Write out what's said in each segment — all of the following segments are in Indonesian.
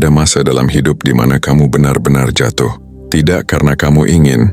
Ada masa dalam hidup di mana kamu benar-benar jatuh. Tidak karena kamu ingin,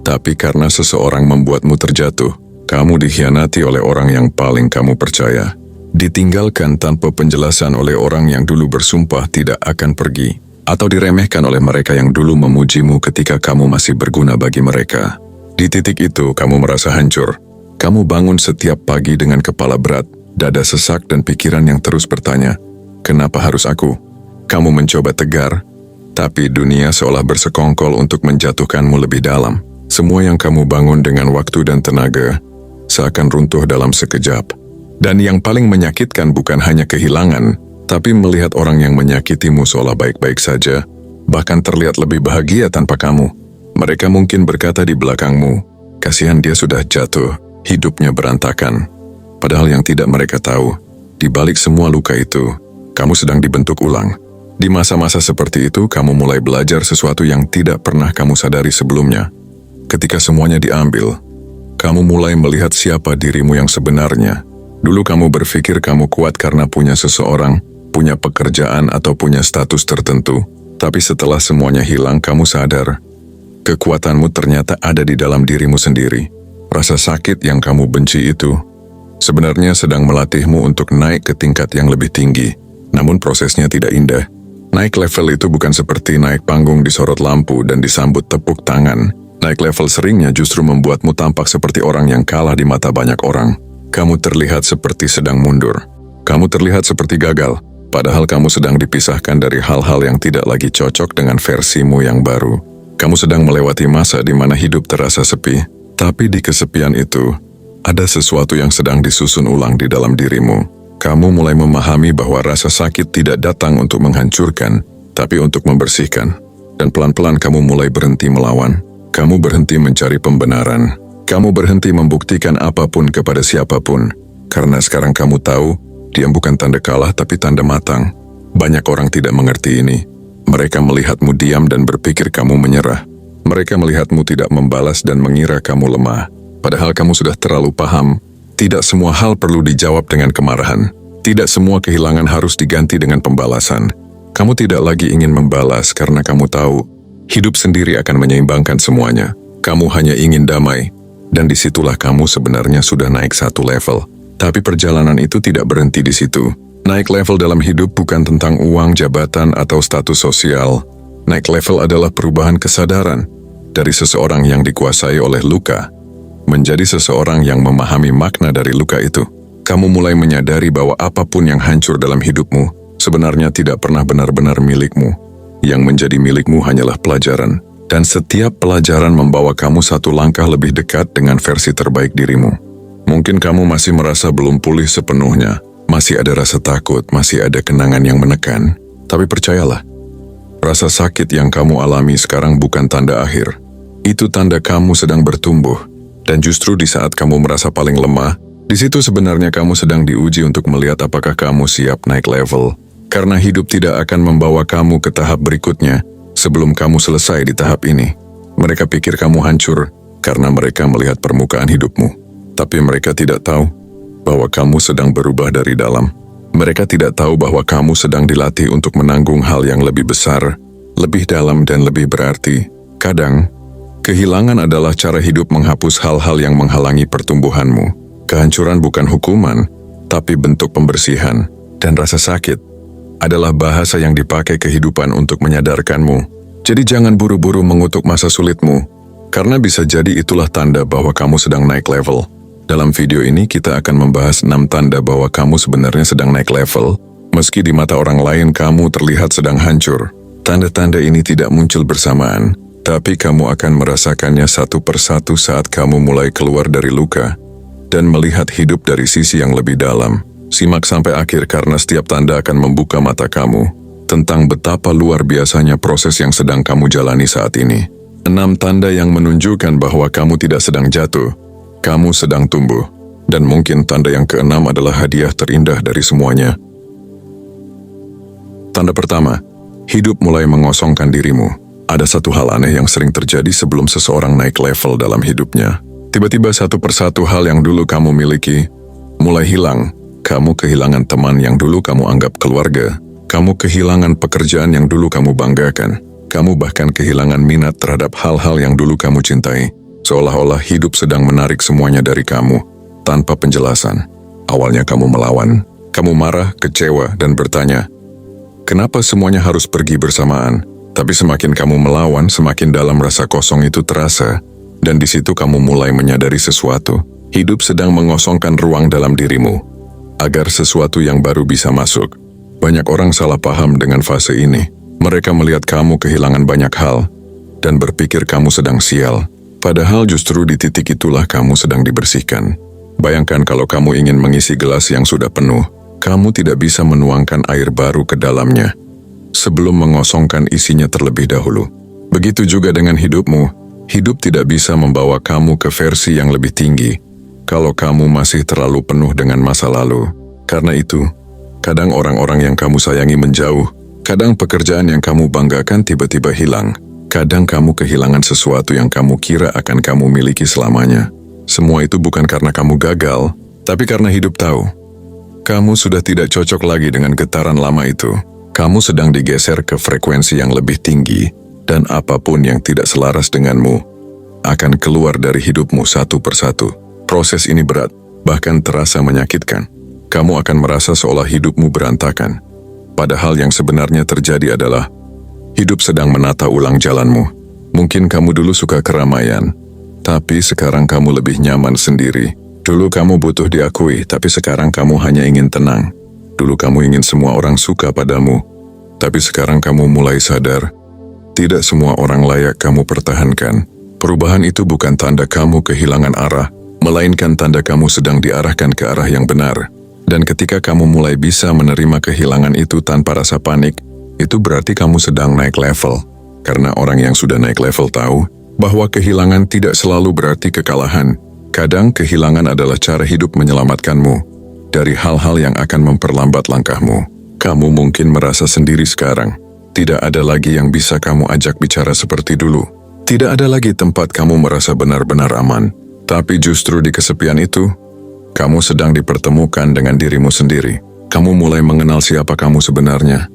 tapi karena seseorang membuatmu terjatuh. Kamu dikhianati oleh orang yang paling kamu percaya. Ditinggalkan tanpa penjelasan oleh orang yang dulu bersumpah tidak akan pergi. Atau diremehkan oleh mereka yang dulu memujimu ketika kamu masih berguna bagi mereka. Di titik itu, kamu merasa hancur. Kamu bangun setiap pagi dengan kepala berat, dada sesak dan pikiran yang terus bertanya, "Kenapa harus aku?" Kamu mencoba tegar, tapi dunia seolah bersekongkol untuk menjatuhkanmu lebih dalam. Semua yang kamu bangun dengan waktu dan tenaga seakan runtuh dalam sekejap. Dan yang paling menyakitkan bukan hanya kehilangan, tapi melihat orang yang menyakitimu seolah baik-baik saja, bahkan terlihat lebih bahagia tanpa kamu. Mereka mungkin berkata di belakangmu, "Kasihan dia sudah jatuh, hidupnya berantakan." Padahal yang tidak mereka tahu, di balik semua luka itu, kamu sedang dibentuk ulang. Di masa-masa seperti itu, kamu mulai belajar sesuatu yang tidak pernah kamu sadari sebelumnya. Ketika semuanya diambil, kamu mulai melihat siapa dirimu yang sebenarnya. Dulu kamu berpikir kamu kuat karena punya seseorang, punya pekerjaan atau punya status tertentu. Tapi setelah semuanya hilang, kamu sadar, kekuatanmu ternyata ada di dalam dirimu sendiri. Rasa sakit yang kamu benci itu sebenarnya sedang melatihmu untuk naik ke tingkat yang lebih tinggi. Namun prosesnya tidak indah. Naik level itu bukan seperti naik panggung disorot lampu dan disambut tepuk tangan. Naik level seringnya justru membuatmu tampak seperti orang yang kalah di mata banyak orang. Kamu terlihat seperti sedang mundur. Kamu terlihat seperti gagal, padahal kamu sedang dipisahkan dari hal-hal yang tidak lagi cocok dengan versimu yang baru. Kamu sedang melewati masa di mana hidup terasa sepi, tapi di kesepian itu, ada sesuatu yang sedang disusun ulang di dalam dirimu. Kamu mulai memahami bahwa rasa sakit tidak datang untuk menghancurkan, tapi untuk membersihkan. Dan pelan-pelan kamu mulai berhenti melawan. Kamu berhenti mencari pembenaran. Kamu berhenti membuktikan apapun kepada siapapun. Karena sekarang kamu tahu, diam bukan tanda kalah tapi tanda matang. Banyak orang tidak mengerti ini. Mereka melihatmu diam dan berpikir kamu menyerah. Mereka melihatmu tidak membalas dan mengira kamu lemah. Padahal kamu sudah terlalu paham. Tidak semua hal perlu dijawab dengan kemarahan. Tidak semua kehilangan harus diganti dengan pembalasan. Kamu tidak lagi ingin membalas karena kamu tahu hidup sendiri akan menyeimbangkan semuanya. Kamu hanya ingin damai, dan disitulah kamu sebenarnya sudah naik satu level. Tapi perjalanan itu tidak berhenti di situ. Naik level dalam hidup bukan tentang uang, jabatan, atau status sosial. Naik level adalah perubahan kesadaran dari seseorang yang dikuasai oleh luka menjadi seseorang yang memahami makna dari luka itu. Kamu mulai menyadari bahwa apapun yang hancur dalam hidupmu sebenarnya tidak pernah benar-benar milikmu. Yang menjadi milikmu hanyalah pelajaran. Dan setiap pelajaran membawa kamu satu langkah lebih dekat dengan versi terbaik dirimu. Mungkin kamu masih merasa belum pulih sepenuhnya. Masih ada rasa takut, masih ada kenangan yang menekan. Tapi percayalah, rasa sakit yang kamu alami sekarang bukan tanda akhir. Itu tanda kamu sedang bertumbuh. Dan justru di saat kamu merasa paling lemah, di situ sebenarnya kamu sedang diuji untuk melihat apakah kamu siap naik level. Karena hidup tidak akan membawa kamu ke tahap berikutnya sebelum kamu selesai di tahap ini. Mereka pikir kamu hancur karena mereka melihat permukaan hidupmu. Tapi mereka tidak tahu bahwa kamu sedang berubah dari dalam. Mereka tidak tahu bahwa kamu sedang dilatih untuk menanggung hal yang lebih besar, lebih dalam dan lebih berarti. Kadang, kehilangan adalah cara hidup menghapus hal-hal yang menghalangi pertumbuhanmu. Kehancuran bukan hukuman, tapi bentuk pembersihan. Dan rasa sakit adalah bahasa yang dipakai kehidupan untuk menyadarkanmu. Jadi jangan buru-buru mengutuk masa sulitmu, karena bisa jadi itulah tanda bahwa kamu sedang naik level. Dalam video ini kita akan membahas 6 tanda bahwa kamu sebenarnya sedang naik level, meski di mata orang lain kamu terlihat sedang hancur. Tanda-tanda ini tidak muncul bersamaan, tapi kamu akan merasakannya satu persatu saat kamu mulai keluar dari luka dan melihat hidup dari sisi yang lebih dalam. Simak sampai akhir karena setiap tanda akan membuka mata kamu tentang betapa luar biasanya proses yang sedang kamu jalani saat ini. 6 tanda yang menunjukkan bahwa kamu tidak sedang jatuh, kamu sedang tumbuh. Dan mungkin tanda yang keenam adalah hadiah terindah dari semuanya. Tanda pertama, hidup mulai mengosongkan dirimu. Ada satu hal aneh yang sering terjadi sebelum seseorang naik level dalam hidupnya. Tiba-tiba satu persatu hal yang dulu kamu miliki mulai hilang. Kamu kehilangan teman yang dulu kamu anggap keluarga. Kamu kehilangan pekerjaan yang dulu kamu banggakan. Kamu bahkan kehilangan minat terhadap hal-hal yang dulu kamu cintai. Seolah-olah hidup sedang menarik semuanya dari kamu, tanpa penjelasan. Awalnya kamu melawan, kamu marah, kecewa, dan bertanya, kenapa semuanya harus pergi bersamaan? Tapi semakin kamu melawan, semakin dalam rasa kosong itu terasa, dan di situ kamu mulai menyadari sesuatu. Hidup sedang mengosongkan ruang dalam dirimu, agar sesuatu yang baru bisa masuk. Banyak orang salah paham dengan fase ini. Mereka melihat kamu kehilangan banyak hal, dan berpikir kamu sedang sial. Padahal justru di titik itulah kamu sedang dibersihkan. Bayangkan kalau kamu ingin mengisi gelas yang sudah penuh, kamu tidak bisa menuangkan air baru ke dalamnya sebelum mengosongkan isinya terlebih dahulu. Begitu juga dengan hidupmu. Hidup tidak bisa membawa kamu ke versi yang lebih tinggi kalau kamu masih terlalu penuh dengan masa lalu. Karena itu, kadang orang-orang yang kamu sayangi menjauh, kadang pekerjaan yang kamu banggakan tiba-tiba hilang. Kadang kamu kehilangan sesuatu yang kamu kira akan kamu miliki selamanya. Semua itu bukan karena kamu gagal, tapi karena hidup tahu. Kamu sudah tidak cocok lagi dengan getaran lama itu. Kamu sedang digeser ke frekuensi yang lebih tinggi, dan apapun yang tidak selaras denganmu akan keluar dari hidupmu satu persatu. Proses ini berat, bahkan terasa menyakitkan. Kamu akan merasa seolah hidupmu berantakan. Padahal yang sebenarnya terjadi adalah hidup sedang menata ulang jalanmu. Mungkin kamu dulu suka keramaian, tapi sekarang kamu lebih nyaman sendiri. Dulu kamu butuh diakui, tapi sekarang kamu hanya ingin tenang. Dulu kamu ingin semua orang suka padamu, tapi sekarang kamu mulai sadar, tidak semua orang layak kamu pertahankan. Perubahan itu bukan tanda kamu kehilangan arah, melainkan tanda kamu sedang diarahkan ke arah yang benar. Dan ketika kamu mulai bisa menerima kehilangan itu tanpa rasa panik, itu berarti kamu sedang naik level. Karena orang yang sudah naik level tahu bahwa kehilangan tidak selalu berarti kekalahan. Kadang kehilangan adalah cara hidup menyelamatkanmu dari hal-hal yang akan memperlambat langkahmu. Kamu mungkin merasa sendiri sekarang. Tidak ada lagi yang bisa kamu ajak bicara seperti dulu. Tidak ada lagi tempat kamu merasa benar-benar aman. Tapi justru di kesepian itu, kamu sedang dipertemukan dengan dirimu sendiri. Kamu mulai mengenal siapa kamu sebenarnya.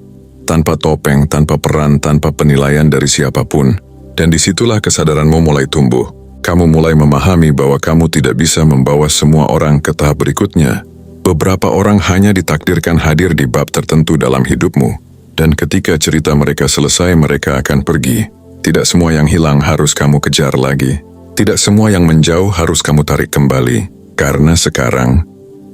Tanpa topeng, tanpa peran, tanpa penilaian dari siapapun. Dan disitulah kesadaranmu mulai tumbuh. Kamu mulai memahami bahwa kamu tidak bisa membawa semua orang ke tahap berikutnya. Beberapa orang hanya ditakdirkan hadir di bab tertentu dalam hidupmu. Dan ketika cerita mereka selesai, mereka akan pergi. Tidak semua yang hilang harus kamu kejar lagi. Tidak semua yang menjauh harus kamu tarik kembali. Karena sekarang,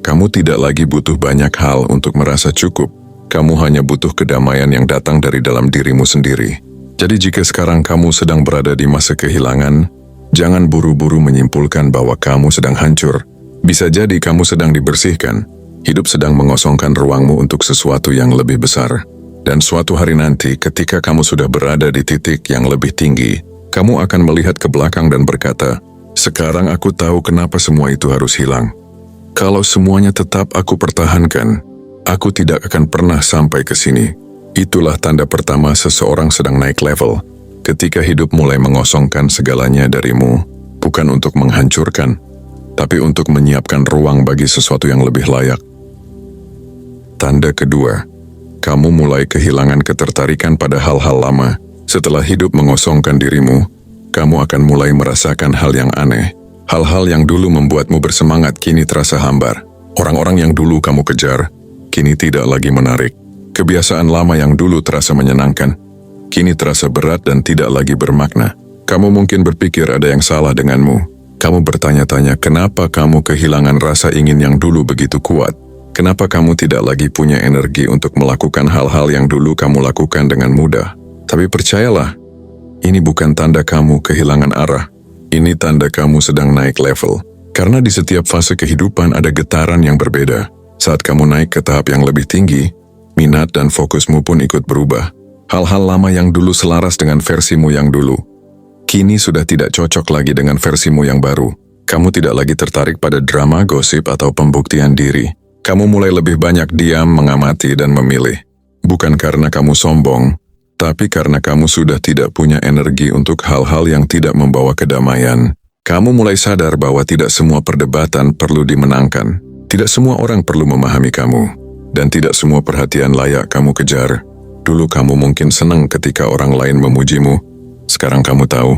kamu tidak lagi butuh banyak hal untuk merasa cukup. Kamu hanya butuh kedamaian yang datang dari dalam dirimu sendiri. Jadi jika sekarang kamu sedang berada di masa kehilangan, jangan buru-buru menyimpulkan bahwa kamu sedang hancur. Bisa jadi kamu sedang dibersihkan. Hidup sedang mengosongkan ruangmu untuk sesuatu yang lebih besar. Dan suatu hari nanti, ketika kamu sudah berada di titik yang lebih tinggi, kamu akan melihat ke belakang dan berkata, sekarang aku tahu kenapa semua itu harus hilang. Kalau semuanya tetap aku pertahankan, aku tidak akan pernah sampai ke sini. Itulah tanda pertama seseorang sedang naik level. Ketika hidup mulai mengosongkan segalanya darimu, bukan untuk menghancurkan, tapi untuk menyiapkan ruang bagi sesuatu yang lebih layak. Tanda kedua, kamu mulai kehilangan ketertarikan pada hal-hal lama. Setelah hidup mengosongkan dirimu, kamu akan mulai merasakan hal yang aneh. Hal-hal yang dulu membuatmu bersemangat kini terasa hambar. Orang-orang yang dulu kamu kejar, kini tidak lagi menarik. Kebiasaan lama yang dulu terasa menyenangkan, kini terasa berat dan tidak lagi bermakna. Kamu mungkin berpikir ada yang salah denganmu. Kamu bertanya-tanya kenapa kamu kehilangan rasa ingin yang dulu begitu kuat. Kenapa kamu tidak lagi punya energi untuk melakukan hal-hal yang dulu kamu lakukan dengan mudah. Tapi percayalah, ini bukan tanda kamu kehilangan arah. Ini tanda kamu sedang naik level. Karena di setiap fase kehidupan ada getaran yang berbeda. Saat kamu naik ke tahap yang lebih tinggi, minat dan fokusmu pun ikut berubah. Hal-hal lama yang dulu selaras dengan versimu yang dulu, kini sudah tidak cocok lagi dengan versimu yang baru. Kamu tidak lagi tertarik pada drama, gosip, atau pembuktian diri. Kamu mulai lebih banyak diam, mengamati, dan memilih. Bukan karena kamu sombong, tapi karena kamu sudah tidak punya energi untuk hal-hal yang tidak membawa kedamaian. Kamu mulai sadar bahwa tidak semua perdebatan perlu dimenangkan. Tidak semua orang perlu memahami kamu. Dan tidak semua perhatian layak kamu kejar. Dulu kamu mungkin senang ketika orang lain memujimu. Sekarang kamu tahu,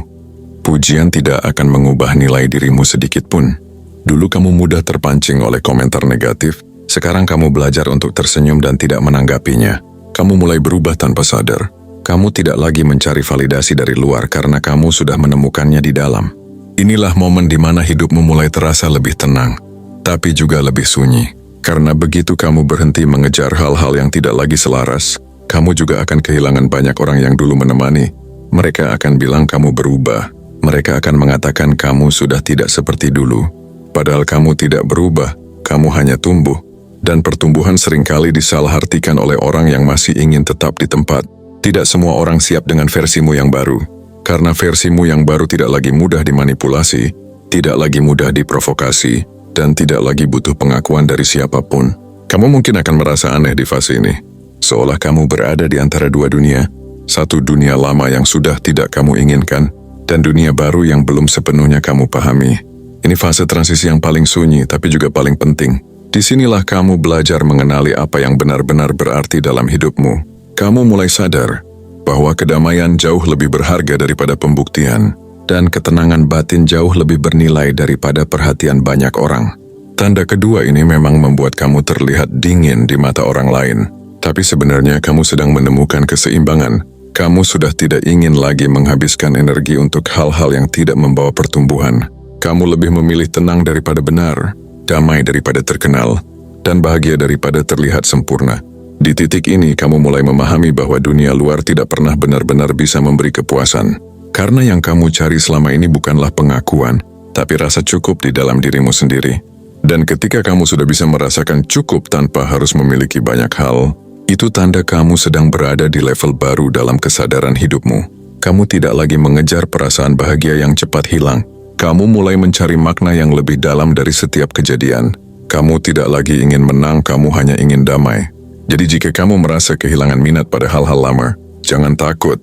pujian tidak akan mengubah nilai dirimu sedikit pun. Dulu kamu mudah terpancing oleh komentar negatif. Sekarang kamu belajar untuk tersenyum dan tidak menanggapinya. Kamu mulai berubah tanpa sadar. Kamu tidak lagi mencari validasi dari luar karena kamu sudah menemukannya di dalam. Inilah momen di mana hidupmu mulai terasa lebih tenang, tapi juga lebih sunyi. Karena begitu kamu berhenti mengejar hal-hal yang tidak lagi selaras, kamu juga akan kehilangan banyak orang yang dulu menemani. Mereka akan bilang kamu berubah. Mereka akan mengatakan kamu sudah tidak seperti dulu. Padahal kamu tidak berubah, kamu hanya tumbuh. Dan pertumbuhan seringkali disalahartikan oleh orang yang masih ingin tetap di tempat. Tidak semua orang siap dengan versimu yang baru. Karena versimu yang baru tidak lagi mudah dimanipulasi, tidak lagi mudah diprovokasi, dan tidak lagi butuh pengakuan dari siapapun. Kamu mungkin akan merasa aneh di fase ini. Seolah kamu berada di antara dua dunia. Satu dunia lama yang sudah tidak kamu inginkan, dan dunia baru yang belum sepenuhnya kamu pahami. Ini fase transisi yang paling sunyi, tapi juga paling penting. Disinilah kamu belajar mengenali apa yang benar-benar berarti dalam hidupmu. Kamu mulai sadar bahwa kedamaian jauh lebih berharga daripada pembuktian, dan ketenangan batin jauh lebih bernilai daripada perhatian banyak orang. Tanda kedua ini memang membuat kamu terlihat dingin di mata orang lain, tapi sebenarnya kamu sedang menemukan keseimbangan. Kamu sudah tidak ingin lagi menghabiskan energi untuk hal-hal yang tidak membawa pertumbuhan. Kamu lebih memilih tenang daripada benar, damai daripada terkenal, dan bahagia daripada terlihat sempurna. Di titik ini, kamu mulai memahami bahwa dunia luar tidak pernah benar-benar bisa memberi kepuasan. Karena yang kamu cari selama ini bukanlah pengakuan, tapi rasa cukup di dalam dirimu sendiri. Dan ketika kamu sudah bisa merasakan cukup tanpa harus memiliki banyak hal, itu tanda kamu sedang berada di level baru dalam kesadaran hidupmu. Kamu tidak lagi mengejar perasaan bahagia yang cepat hilang. Kamu mulai mencari makna yang lebih dalam dari setiap kejadian. Kamu tidak lagi ingin menang, kamu hanya ingin damai. Jadi jika kamu merasa kehilangan minat pada hal-hal lama, jangan takut.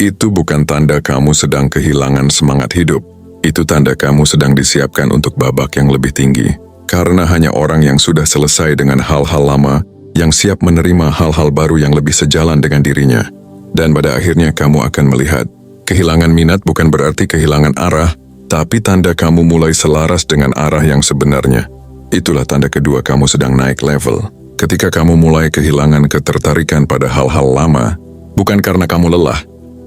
Itu bukan tanda kamu sedang kehilangan semangat hidup. Itu tanda kamu sedang disiapkan untuk babak yang lebih tinggi. Karena hanya orang yang sudah selesai dengan hal-hal lama, yang siap menerima hal-hal baru yang lebih sejalan dengan dirinya. Dan pada akhirnya kamu akan melihat, kehilangan minat bukan berarti kehilangan arah, tapi tanda kamu mulai selaras dengan arah yang sebenarnya. Itulah tanda kedua kamu sedang naik level. Ketika kamu mulai kehilangan ketertarikan pada hal-hal lama, bukan karena kamu lelah,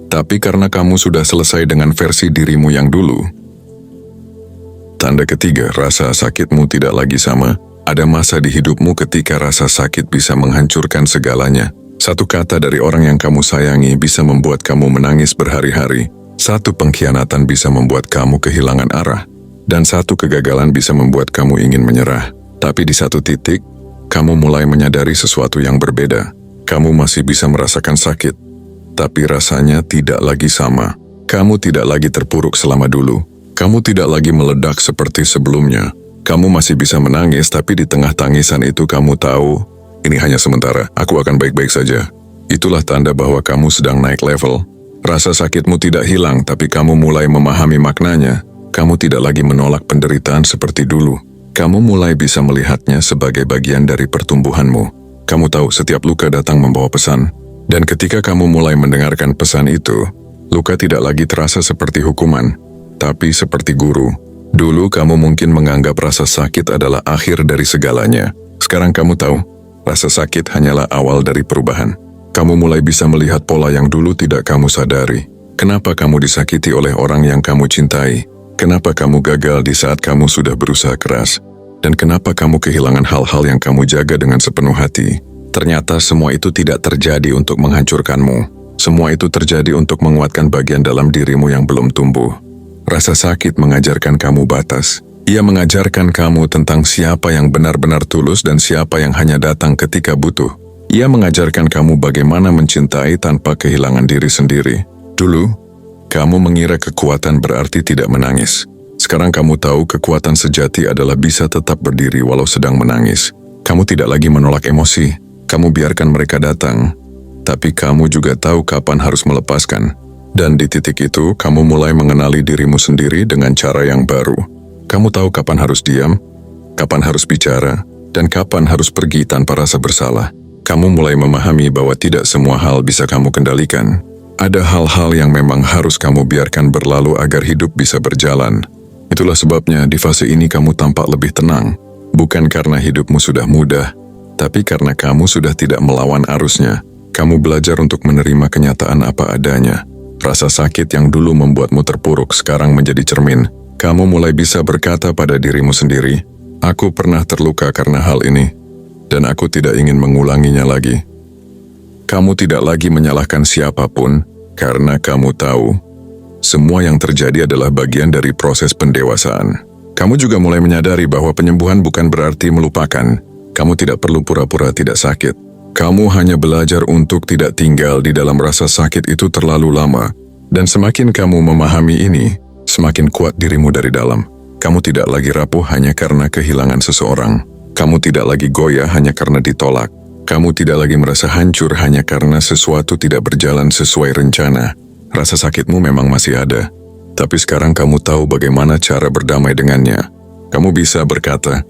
tapi karena kamu sudah selesai dengan versi dirimu yang dulu. Tanda ketiga, rasa sakitmu tidak lagi sama. Ada masa di hidupmu ketika rasa sakit bisa menghancurkan segalanya. Satu kata dari orang yang kamu sayangi bisa membuat kamu menangis berhari-hari. Satu pengkhianatan bisa membuat kamu kehilangan arah. Dan satu kegagalan bisa membuat kamu ingin menyerah. Tapi di satu titik, kamu mulai menyadari sesuatu yang berbeda. Kamu masih bisa merasakan sakit, tapi rasanya tidak lagi sama. Kamu tidak lagi terpuruk selama dulu. Kamu tidak lagi meledak seperti sebelumnya. Kamu masih bisa menangis, tapi di tengah tangisan itu kamu tahu, ini hanya sementara, aku akan baik-baik saja. Itulah tanda bahwa kamu sedang naik level. Rasa sakitmu tidak hilang, tapi kamu mulai memahami maknanya. Kamu tidak lagi menolak penderitaan seperti dulu. Kamu mulai bisa melihatnya sebagai bagian dari pertumbuhanmu. Kamu tahu setiap luka datang membawa pesan. Dan ketika kamu mulai mendengarkan pesan itu, luka tidak lagi terasa seperti hukuman, tapi seperti guru. Dulu kamu mungkin menganggap rasa sakit adalah akhir dari segalanya. Sekarang kamu tahu, rasa sakit hanyalah awal dari perubahan. Kamu mulai bisa melihat pola yang dulu tidak kamu sadari. Kenapa kamu disakiti oleh orang yang kamu cintai? Kenapa kamu gagal di saat kamu sudah berusaha keras? Dan kenapa kamu kehilangan hal-hal yang kamu jaga dengan sepenuh hati? Ternyata semua itu tidak terjadi untuk menghancurkanmu. Semua itu terjadi untuk menguatkan bagian dalam dirimu yang belum tumbuh. Rasa sakit mengajarkan kamu batas. Ia mengajarkan kamu tentang siapa yang benar-benar tulus dan siapa yang hanya datang ketika butuh. Ia mengajarkan kamu bagaimana mencintai tanpa kehilangan diri sendiri. Dulu, kamu mengira kekuatan berarti tidak menangis. Sekarang kamu tahu kekuatan sejati adalah bisa tetap berdiri walau sedang menangis. Kamu tidak lagi menolak emosi. Kamu biarkan mereka datang. Tapi kamu juga tahu kapan harus melepaskan. Dan di titik itu, kamu mulai mengenali dirimu sendiri dengan cara yang baru. Kamu tahu kapan harus diam, kapan harus bicara, dan kapan harus pergi tanpa rasa bersalah. Kamu mulai memahami bahwa tidak semua hal bisa kamu kendalikan. Ada hal-hal yang memang harus kamu biarkan berlalu agar hidup bisa berjalan. Itulah sebabnya di fase ini kamu tampak lebih tenang. Bukan karena hidupmu sudah mudah, tapi karena kamu sudah tidak melawan arusnya. Kamu belajar untuk menerima kenyataan apa adanya. Rasa sakit yang dulu membuatmu terpuruk sekarang menjadi cermin. Kamu mulai bisa berkata pada dirimu sendiri, "Aku pernah terluka karena hal ini, dan aku tidak ingin mengulanginya lagi." Kamu tidak lagi menyalahkan siapapun, karena kamu tahu, semua yang terjadi adalah bagian dari proses pendewasaan. Kamu juga mulai menyadari bahwa penyembuhan bukan berarti melupakan. Kamu tidak perlu pura-pura tidak sakit. Kamu hanya belajar untuk tidak tinggal di dalam rasa sakit itu terlalu lama. Dan semakin kamu memahami ini, semakin kuat dirimu dari dalam. Kamu tidak lagi rapuh hanya karena kehilangan seseorang. Kamu tidak lagi goyah hanya karena ditolak. Kamu tidak lagi merasa hancur hanya karena sesuatu tidak berjalan sesuai rencana. Rasa sakitmu memang masih ada, tapi sekarang kamu tahu bagaimana cara berdamai dengannya. Kamu bisa berkata,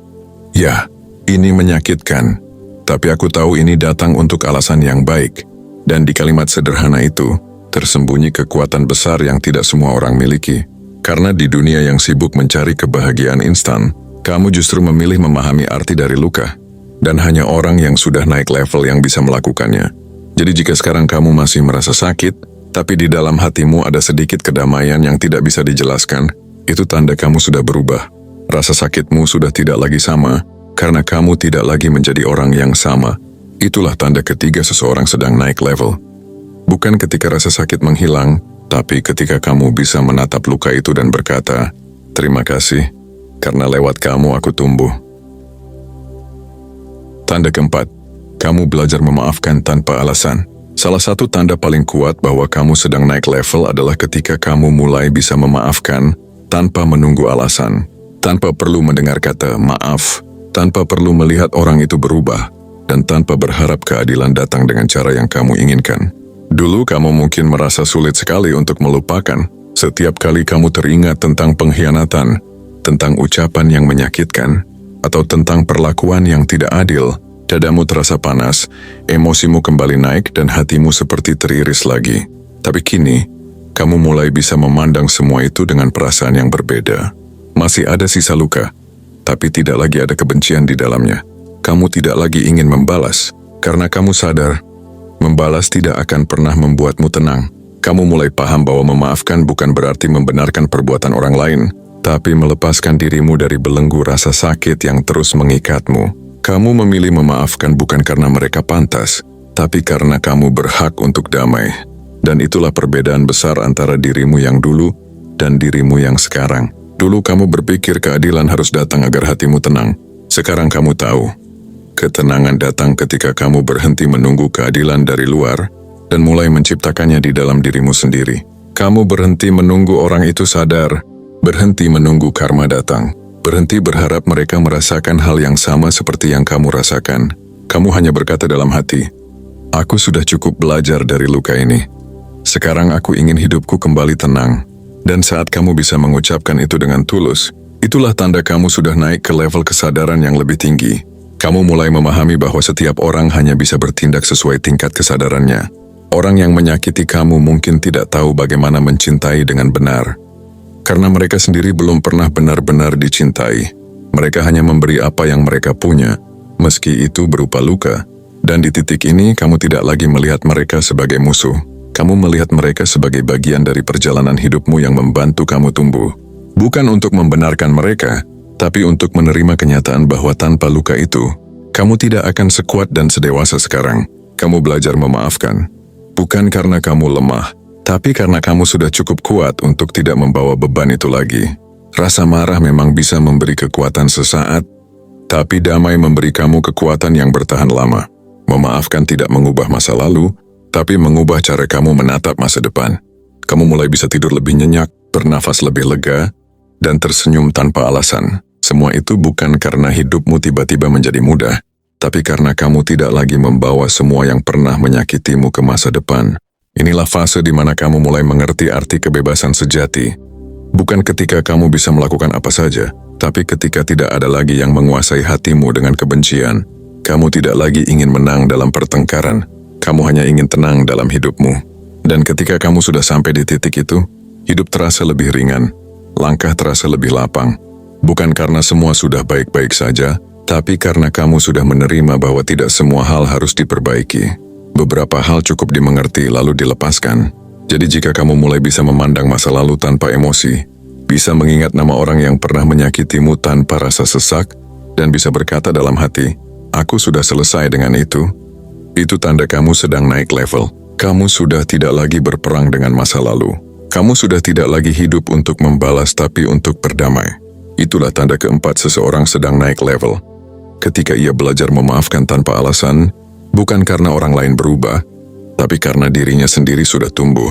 "Ya, ini menyakitkan, tapi aku tahu ini datang untuk alasan yang baik." Dan di kalimat sederhana itu, tersembunyi kekuatan besar yang tidak semua orang miliki. Karena di dunia yang sibuk mencari kebahagiaan instan, kamu justru memilih memahami arti dari luka. Dan hanya orang yang sudah naik level yang bisa melakukannya. Jadi jika sekarang kamu masih merasa sakit, tapi di dalam hatimu ada sedikit kedamaian yang tidak bisa dijelaskan, itu tanda kamu sudah berubah. Rasa sakitmu sudah tidak lagi sama, karena kamu tidak lagi menjadi orang yang sama. Itulah tanda ketiga seseorang sedang naik level. Bukan ketika rasa sakit menghilang, tapi ketika kamu bisa menatap luka itu dan berkata, "Terima kasih, karena lewat kamu aku tumbuh." Tanda keempat, kamu belajar memaafkan tanpa alasan. Salah satu tanda paling kuat bahwa kamu sedang naik level adalah ketika kamu mulai bisa memaafkan tanpa menunggu alasan, tanpa perlu mendengar kata maaf, tanpa perlu melihat orang itu berubah, dan tanpa berharap keadilan datang dengan cara yang kamu inginkan. Dulu kamu mungkin merasa sulit sekali untuk melupakan. Setiap kali kamu teringat tentang pengkhianatan, tentang ucapan yang menyakitkan, atau tentang perlakuan yang tidak adil, dadamu terasa panas, emosimu kembali naik dan hatimu seperti teriris lagi. Tapi kini, kamu mulai bisa memandang semua itu dengan perasaan yang berbeda. Masih ada sisa luka, tapi tidak lagi ada kebencian di dalamnya. Kamu tidak lagi ingin membalas, karena kamu sadar, membalas tidak akan pernah membuatmu tenang. Kamu mulai paham bahwa memaafkan bukan berarti membenarkan perbuatan orang lain, tapi melepaskan dirimu dari belenggu rasa sakit yang terus mengikatmu. Kamu memilih memaafkan bukan karena mereka pantas, tapi karena kamu berhak untuk damai. Dan itulah perbedaan besar antara dirimu yang dulu dan dirimu yang sekarang. Dulu kamu berpikir keadilan harus datang agar hatimu tenang. Sekarang kamu tahu, ketenangan datang ketika kamu berhenti menunggu keadilan dari luar dan mulai menciptakannya di dalam dirimu sendiri. Kamu berhenti menunggu orang itu sadar, berhenti menunggu karma datang, berhenti berharap mereka merasakan hal yang sama seperti yang kamu rasakan. Kamu hanya berkata dalam hati, "Aku sudah cukup belajar dari luka ini. Sekarang aku ingin hidupku kembali tenang." Dan saat kamu bisa mengucapkan itu dengan tulus, itulah tanda kamu sudah naik ke level kesadaran yang lebih tinggi. Kamu mulai memahami bahwa setiap orang hanya bisa bertindak sesuai tingkat kesadarannya. Orang yang menyakiti kamu mungkin tidak tahu bagaimana mencintai dengan benar. Karena mereka sendiri belum pernah benar-benar dicintai. Mereka hanya memberi apa yang mereka punya, meski itu berupa luka. Dan di titik ini, kamu tidak lagi melihat mereka sebagai musuh. Kamu melihat mereka sebagai bagian dari perjalanan hidupmu yang membantu kamu tumbuh. Bukan untuk membenarkan mereka, tapi untuk menerima kenyataan bahwa tanpa luka itu, kamu tidak akan sekuat dan sedewasa sekarang. Kamu belajar memaafkan. Bukan karena kamu lemah, tapi karena kamu sudah cukup kuat untuk tidak membawa beban itu lagi. Rasa marah memang bisa memberi kekuatan sesaat, tapi damai memberi kamu kekuatan yang bertahan lama. Memaafkan tidak mengubah masa lalu, tapi mengubah cara kamu menatap masa depan. Kamu mulai bisa tidur lebih nyenyak, bernafas lebih lega, dan tersenyum tanpa alasan. Semua itu bukan karena hidupmu tiba-tiba menjadi mudah, tapi karena kamu tidak lagi membawa semua yang pernah menyakitimu ke masa depan. Inilah fase di mana kamu mulai mengerti arti kebebasan sejati. Bukan ketika kamu bisa melakukan apa saja, Tapi ketika tidak ada lagi yang menguasai hatimu dengan kebencian, kamu tidak lagi ingin menang dalam pertengkaran, kamu hanya ingin tenang dalam hidupmu. Dan ketika kamu sudah sampai di titik itu, hidup terasa lebih ringan, langkah terasa lebih lapang. Bukan karena semua sudah baik-baik saja, tapi karena kamu sudah menerima bahwa tidak semua hal harus diperbaiki. Beberapa hal cukup dimengerti lalu dilepaskan. Jadi jika kamu mulai bisa memandang masa lalu tanpa emosi, bisa mengingat nama orang yang pernah menyakitimu tanpa rasa sesak, dan bisa berkata dalam hati, "Aku sudah selesai dengan itu." Itu tanda kamu sedang naik level. Kamu sudah tidak lagi berperang dengan masa lalu. Kamu sudah tidak lagi hidup untuk membalas tapi untuk berdamai. Itulah tanda keempat seseorang sedang naik level. Ketika ia belajar memaafkan tanpa alasan, bukan karena orang lain berubah, tapi karena dirinya sendiri sudah tumbuh.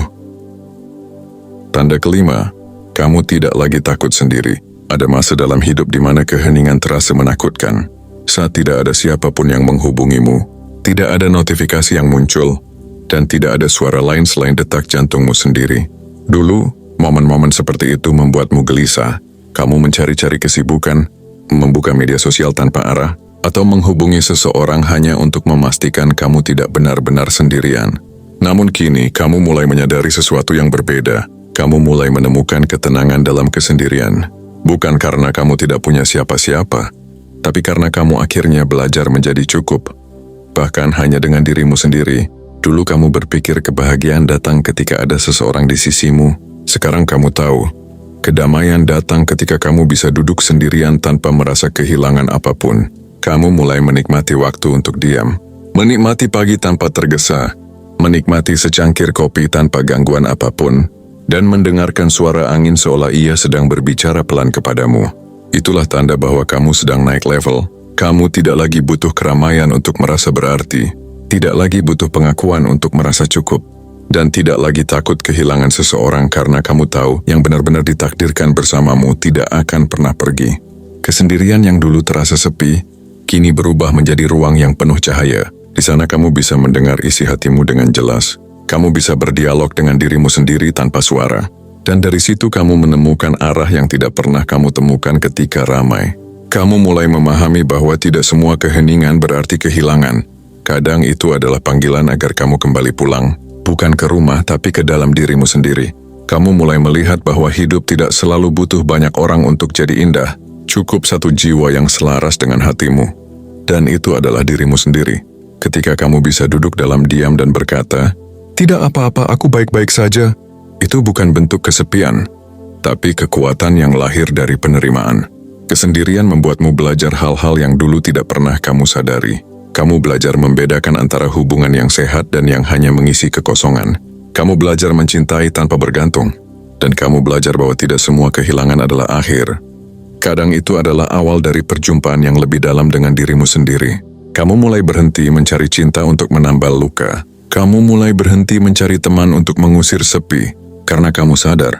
Tanda kelima, kamu tidak lagi takut sendiri. Ada masa dalam hidup di mana keheningan terasa menakutkan. Saat tidak ada siapapun yang menghubungimu, tidak ada notifikasi yang muncul, dan tidak ada suara lain selain detak jantungmu sendiri. Dulu, momen-momen seperti itu membuatmu gelisah. Kamu mencari-cari kesibukan, membuka media sosial tanpa arah, atau menghubungi seseorang hanya untuk memastikan kamu tidak benar-benar sendirian. Namun kini, kamu mulai menyadari sesuatu yang berbeda. Kamu mulai menemukan ketenangan dalam kesendirian. Bukan karena kamu tidak punya siapa-siapa, tapi karena kamu akhirnya belajar menjadi cukup. Bahkan hanya dengan dirimu sendiri. Dulu kamu berpikir kebahagiaan datang ketika ada seseorang di sisimu. Sekarang kamu tahu, kedamaian datang ketika kamu bisa duduk sendirian tanpa merasa kehilangan apapun. Kamu mulai menikmati waktu untuk diam. Menikmati pagi tanpa tergesa. Menikmati secangkir kopi tanpa gangguan apapun. Dan mendengarkan suara angin seolah ia sedang berbicara pelan kepadamu. Itulah tanda bahwa kamu sedang naik level. Kamu tidak lagi butuh keramaian untuk merasa berarti. Tidak lagi butuh pengakuan untuk merasa cukup. Dan tidak lagi takut kehilangan seseorang karena kamu tahu yang benar-benar ditakdirkan bersamamu tidak akan pernah pergi. Kesendirian yang dulu terasa sepi, kini berubah menjadi ruang yang penuh cahaya. Di sana kamu bisa mendengar isi hatimu dengan jelas. Kamu bisa berdialog dengan dirimu sendiri tanpa suara. Dan dari situ kamu menemukan arah yang tidak pernah kamu temukan ketika ramai. Kamu mulai memahami bahwa tidak semua keheningan berarti kehilangan. Kadang itu adalah panggilan agar kamu kembali pulang. Bukan ke rumah tapi ke dalam dirimu sendiri. Kamu mulai melihat bahwa hidup tidak selalu butuh banyak orang untuk jadi indah. Cukup satu jiwa yang selaras dengan hatimu. Dan itu adalah dirimu sendiri. Ketika kamu bisa duduk dalam diam dan berkata, "Tidak apa-apa, aku baik-baik saja." Itu bukan bentuk kesepian, tapi kekuatan yang lahir dari penerimaan. Kesendirian membuatmu belajar hal-hal yang dulu tidak pernah kamu sadari. Kamu belajar membedakan antara hubungan yang sehat dan yang hanya mengisi kekosongan. Kamu belajar mencintai tanpa bergantung. Dan kamu belajar bahwa tidak semua kehilangan adalah akhir. Kadang itu adalah awal dari perjumpaan yang lebih dalam dengan dirimu sendiri. Kamu mulai berhenti mencari cinta untuk menambal luka. Kamu mulai berhenti mencari teman untuk mengusir sepi. Karena kamu sadar,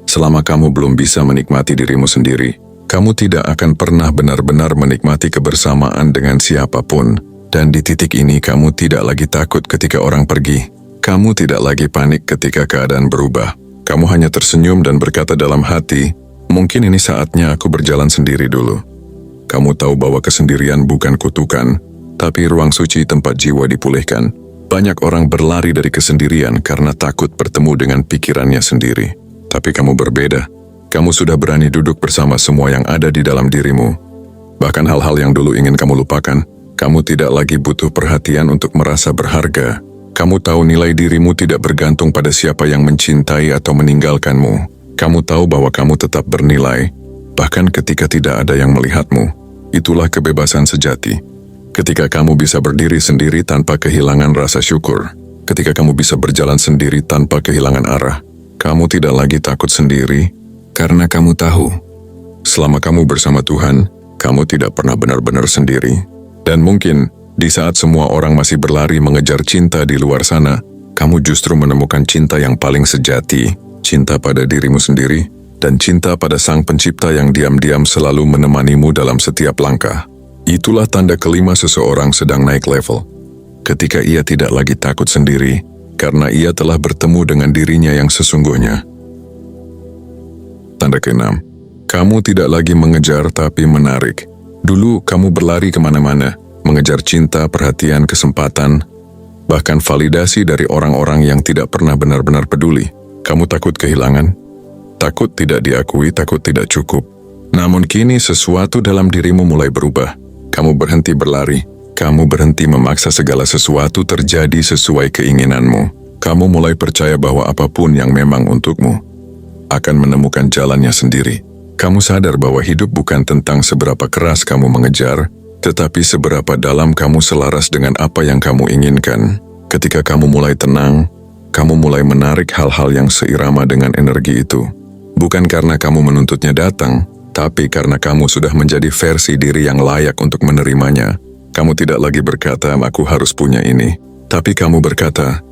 selama kamu belum bisa menikmati dirimu sendiri, kamu tidak akan pernah benar-benar menikmati kebersamaan dengan siapapun. Dan di titik ini kamu tidak lagi takut ketika orang pergi. Kamu tidak lagi panik ketika keadaan berubah. Kamu hanya tersenyum dan berkata dalam hati, "Mungkin ini saatnya aku berjalan sendiri dulu." Kamu tahu bahwa kesendirian bukan kutukan, tapi ruang suci tempat jiwa dipulihkan. Banyak orang berlari dari kesendirian karena takut bertemu dengan pikirannya sendiri. Tapi kamu berbeda. Kamu sudah berani duduk bersama semua yang ada di dalam dirimu. Bahkan hal-hal yang dulu ingin kamu lupakan, kamu tidak lagi butuh perhatian untuk merasa berharga. Kamu tahu nilai dirimu tidak bergantung pada siapa yang mencintai atau meninggalkanmu. Kamu tahu bahwa kamu tetap bernilai, bahkan ketika tidak ada yang melihatmu. Itulah kebebasan sejati. Ketika kamu bisa berdiri sendiri tanpa kehilangan rasa syukur. Ketika kamu bisa berjalan sendiri tanpa kehilangan arah. Kamu tidak lagi takut sendiri, karena kamu tahu, selama kamu bersama Tuhan, kamu tidak pernah benar-benar sendiri. Dan mungkin, di saat semua orang masih berlari mengejar cinta di luar sana, kamu justru menemukan cinta yang paling sejati, cinta pada dirimu sendiri, dan cinta pada Sang Pencipta yang diam-diam selalu menemanimu dalam setiap langkah. Itulah tanda kelima seseorang sedang naik level. Ketika ia tidak lagi takut sendiri, karena ia telah bertemu dengan dirinya yang sesungguhnya. Tanda keenam, Kamu tidak lagi mengejar tapi menarik. Dulu kamu berlari kemana-mana, mengejar cinta, perhatian, kesempatan, bahkan validasi dari orang-orang yang tidak pernah benar-benar peduli. Kamu takut kehilangan, takut tidak diakui, takut tidak cukup. Namun kini sesuatu dalam dirimu mulai berubah. Kamu berhenti berlari, kamu berhenti memaksa segala sesuatu terjadi sesuai keinginanmu. Kamu mulai percaya bahwa apapun yang memang untukmu akan menemukan jalannya sendiri. Kamu sadar bahwa hidup bukan tentang seberapa keras kamu mengejar, tetapi seberapa dalam kamu selaras dengan apa yang kamu inginkan. Ketika kamu mulai tenang, kamu mulai menarik hal-hal yang seirama dengan energi itu. Bukan karena kamu menuntutnya datang, tapi karena kamu sudah menjadi versi diri yang layak untuk menerimanya. Kamu tidak lagi berkata, aku harus punya ini. Tapi kamu berkata,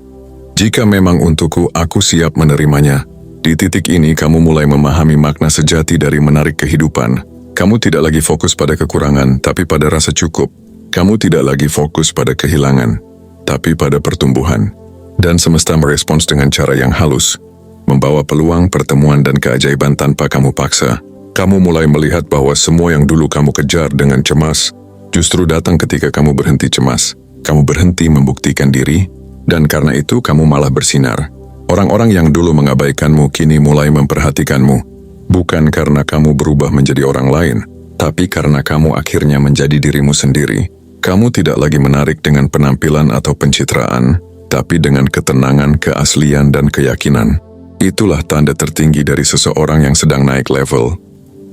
jika memang untukku, aku siap menerimanya. Di titik ini, kamu mulai memahami makna sejati dari menarik kehidupan. Kamu tidak lagi fokus pada kekurangan, tapi pada rasa cukup. Kamu tidak lagi fokus pada kehilangan, tapi pada pertumbuhan. Dan semesta merespons dengan cara yang halus, membawa peluang, pertemuan, dan keajaiban tanpa kamu paksa. Kamu mulai melihat bahwa semua yang dulu kamu kejar dengan cemas, justru datang ketika kamu berhenti cemas. Kamu berhenti membuktikan diri, dan karena itu kamu malah bersinar. Orang-orang yang dulu mengabaikanmu kini mulai memperhatikanmu. Bukan karena kamu berubah menjadi orang lain, tapi karena kamu akhirnya menjadi dirimu sendiri. Kamu tidak lagi menarik dengan penampilan atau pencitraan, tapi dengan ketenangan, keaslian, dan keyakinan. Itulah tanda tertinggi dari seseorang yang sedang naik level.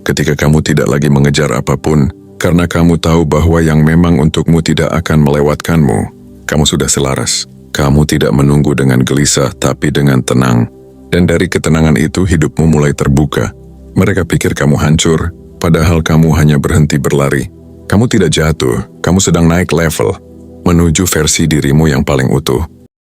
Ketika kamu tidak lagi mengejar apapun, karena kamu tahu bahwa yang memang untukmu tidak akan melewatkanmu. Kamu sudah selaras. Kamu tidak menunggu dengan gelisah, tapi dengan tenang. Dan dari ketenangan itu, hidupmu mulai terbuka. Mereka pikir kamu hancur, padahal kamu hanya berhenti berlari. Kamu tidak jatuh, kamu sedang naik level, menuju versi dirimu yang paling utuh.